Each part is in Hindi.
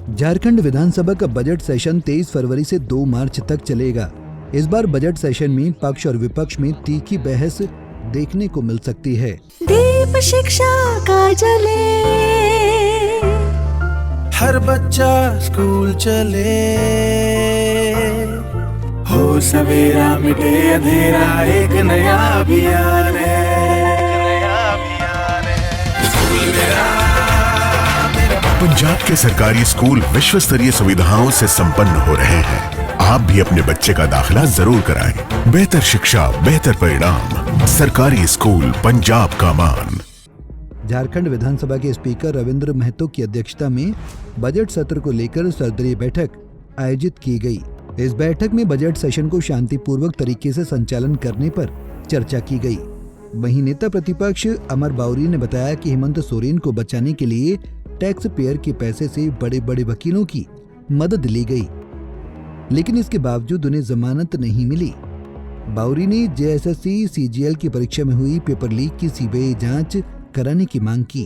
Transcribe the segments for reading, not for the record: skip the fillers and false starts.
झारखंड विधानसभा का बजट सेशन 23 फरवरी से 2 मार्च तक चलेगा। इस बार बजट सेशन में पक्ष और विपक्ष में तीखी बहस देखने को मिल सकती है। दीप शिक्षा का जले, हर बच्चा स्कूल चले, हो सवेरा मिटे अंधेरा, एक नया अभियान है। स्कूल मेरा पंजाब के सरकारी स्कूल विश्व स्तरीय सुविधाओं से संपन्न हो रहे हैं। आप भी अपने बच्चे का दाखिला जरूर कराएं। बेहतर शिक्षा, बेहतर परिणाम, सरकारी स्कूल पंजाब का मान। झारखंड विधानसभा के स्पीकर रविंद्र महतो की अध्यक्षता में बजट सत्र को लेकर सर्वदलीय बैठक आयोजित की गई। इस बैठक में बजट सेशन को शांतिपूर्वक तरीके से संचालन करने पर चर्चा की गई। वहीं नेता प्रतिपक्ष अमर बाउरी ने बताया कि हेमंत सोरेन को बचाने के लिए टैक्स पेयर के पैसे से बड़े बड़े वकीलों की मदद ली गई, लेकिन इसके बावजूद उन्हें जमानत नहीं मिली। बाउरी ने जेएसएससी सीजीएल की परीक्षा में हुई पेपर लीक की सीबीआई जांच कराने की मांग की।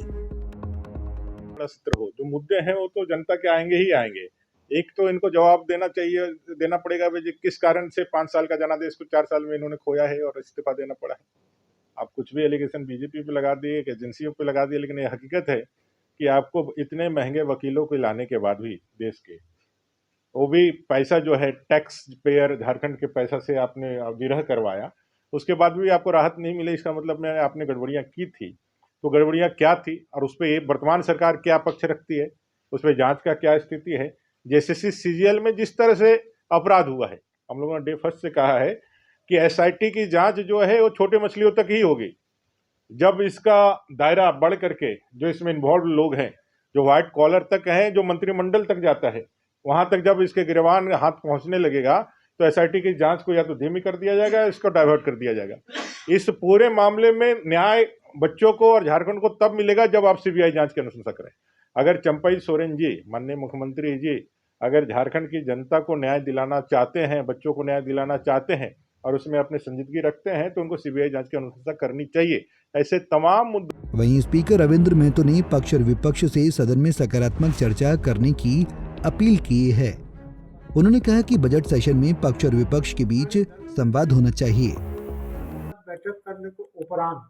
जो मुद्दे हैं वो तो जनता के आएंगे ही आएंगे। एक तो इनको जवाब देना पड़ेगा भाई किस कारण से 5 साल का जनादेश को 4 साल में इन्होंने खोया है और इस्तीफा देना पड़ा है। आप कुछ भी एलिगेशन बीजेपी पे लगा दिए, एजेंसियों पे लगा दिए, लेकिन ये हकीकत है कि आपको इतने महंगे वकीलों को लाने के बाद भी देश के, वो भी पैसा जो है टैक्स पेयर झारखंड के पैसा से आपने विरह करवाया, उसके बाद भी आपको राहत नहीं मिली। इसका मतलब में आपने गड़बड़ियाँ की थी, तो गड़बड़ियाँ क्या थी और उस पर वर्तमान सरकार क्या पक्ष रखती है, उस पर जांच का क्या स्थिति है। जेएसएससी सीजीएल में जिस तरह से अपराध हुआ है, हम लोगों ने डे फर्स्ट से कहा है कि एसआईटी की जांच जो है वो छोटे मछलियों तक ही होगी। जब इसका दायरा बढ़ करके जो इसमें इन्वॉल्व लोग हैं, जो व्हाइट कॉलर तक हैं, जो मंत्रिमंडल तक जाता है, वहां तक जब इसके गिरवान हाथ पहुंचने लगेगा तो एसआईटी की जांच को या तो धीमी कर दिया जाएगा, इसको डाइवर्ट कर दिया जाएगा। इस पूरे मामले में न्याय बच्चों को और झारखंड को तब मिलेगा जब आप सीबीआई जांच की अनुशंसा करें। अगर चंपई सोरेन जी, माननीय मुख्यमंत्री जी, अगर झारखंड की जनता को न्याय दिलाना चाहते हैं, बच्चों को न्याय दिलाना चाहते हैं और उसमें अपनी संजीदगी रखते हैं, तो उनको सीबीआई जांच की अनुशंसा करनी चाहिए। ऐसे तमाम मुद्दे। वहीं स्पीकर रविंद्र महतो ने पक्ष और विपक्ष से सदन में सकारात्मक चर्चा करने की अपील की है। उन्होंने कहा कि बजट सेशन में पक्ष और विपक्ष के बीच संवाद होना चाहिए। बैठक करने को उपरांत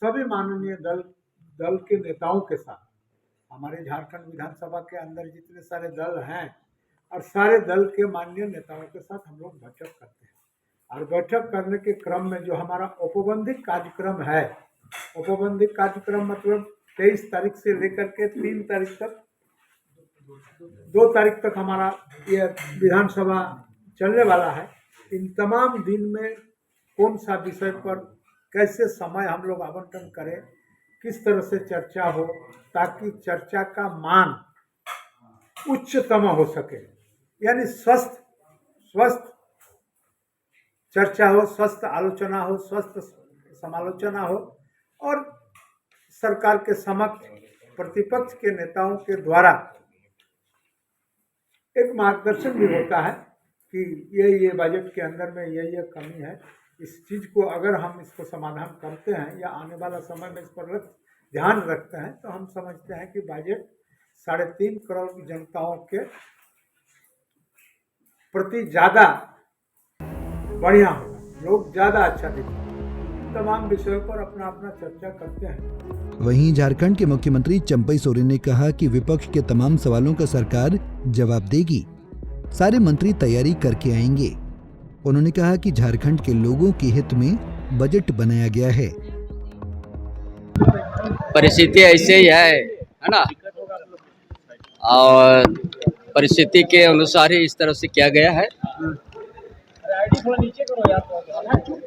सभी माननीय दल के नेताओं के साथ, हमारे झारखंड विधानसभा के अंदर जितने सारे दल हैं और सारे दल के माननीय नेताओं के साथ हम लोग बैठक करते हैं। और बैठक करने के क्रम में जो हमारा औपबंधिक कार्यक्रम है, औपबंधिक कार्यक्रम मतलब 23 तारीख से लेकर के 3 तारीख तक, 2 तारीख तक हमारा ये विधानसभा चलने वाला है। इन तमाम दिन में कौन सा विषय पर कैसे समय हम लोग आवंटन करें, किस तरह से चर्चा हो, ताकि चर्चा का मान उच्चतम हो सके, यानी स्वस्थ चर्चा हो, स्वस्थ आलोचना हो, स्वस्थ समालोचना हो और सरकार के समक्ष प्रतिपक्ष के नेताओं के द्वारा एक मार्गदर्शन भी होता है कि ये बजट के अंदर में ये कमी है, इस चीज़ को अगर हम इसको समाधान करते हैं या आने वाला समय में इस पर ध्यान रखते हैं तो हम समझते हैं कि बजट 3.5 करोड़ की जनताओं के प्रति ज़्यादा बढ़िया होगा, लोग ज़्यादा अच्छा दिखेंगे। तमाम विषयों पर अपना अपना चर्चा करते हैं। वहीं झारखंड के मुख्यमंत्री चंपई सोरेन ने कहा कि विपक्ष के तमाम सवालों का सरकार जवाब देगी, सारे मंत्री तैयारी करके आएंगे। उन्होंने कहा कि झारखंड के लोगों के हित में बजट बनाया गया है। परिस्थिति ऐसे ही है ना, और परिस्थिति के अनुसार ही इस तरह से किया गया है।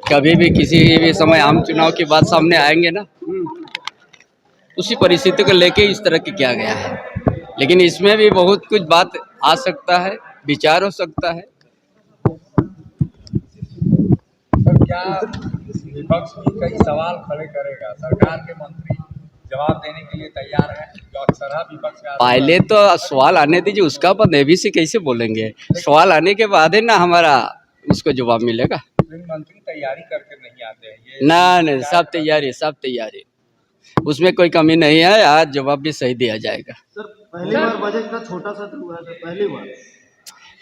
कभी भी किसी भी समय आम चुनाव की बात सामने आएंगे ना, उसी परिस्थिति को लेके इस तरह की किया गया है। लेकिन इसमें भी बहुत कुछ बात आ सकता है, विचार हो सकता है। क्या विपक्ष भी कई सवाल खड़े करेगा, सरकार के मंत्री जवाब देने के लिए तैयार हैं, जो अक्सर विपक्ष का पहले तो सवाल आने दीजिए, उसका अपन एबी से कैसे बोलेंगे। सवाल आने के बाद है ना हमारा उसको जवाब मिलेगा। मंत्री तैयारी करके नहीं आते हैं ये ना, सब तैयारी, उसमें कोई कमी नहीं है। आज जवाब भी सही दिया जाएगा। पहली बार बजट का छोटा सत्र हुआ था,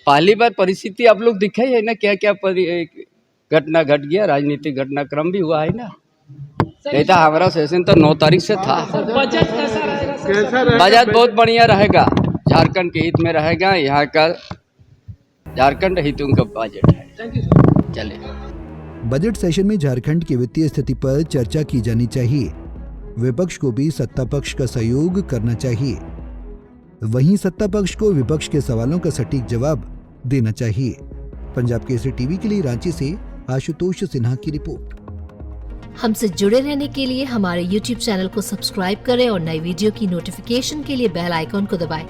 पहली बार परिस्थिति आप लोग दिखाई है ना, क्या क्या घटना घट गया, राजनीतिक घटनाक्रम भी हुआ है ना। कहता हमारा सेशन तो 9 तारीख से था। बजट बहुत बढ़िया रहेगा, झारखंड के हित में रहेगा, यहाँ का झारखंड हितों का बजट है। चले बजट सेशन में झारखंड की वित्तीय स्थिति पर चर्चा की जानी चाहिए। विपक्ष को भी सत्ता पक्ष का सहयोग करना चाहिए, वहीं सत्ता पक्ष को विपक्ष के सवालों का सटीक जवाब देना चाहिए। पंजाब केसरी टीवी के लिए रांची से आशुतोष सिन्हा की रिपोर्ट। हमसे जुड़े रहने के लिए हमारे YouTube चैनल को सब्सक्राइब करें और नई वीडियो की नोटिफिकेशन के लिए बेल आइकॉन को दबाएं।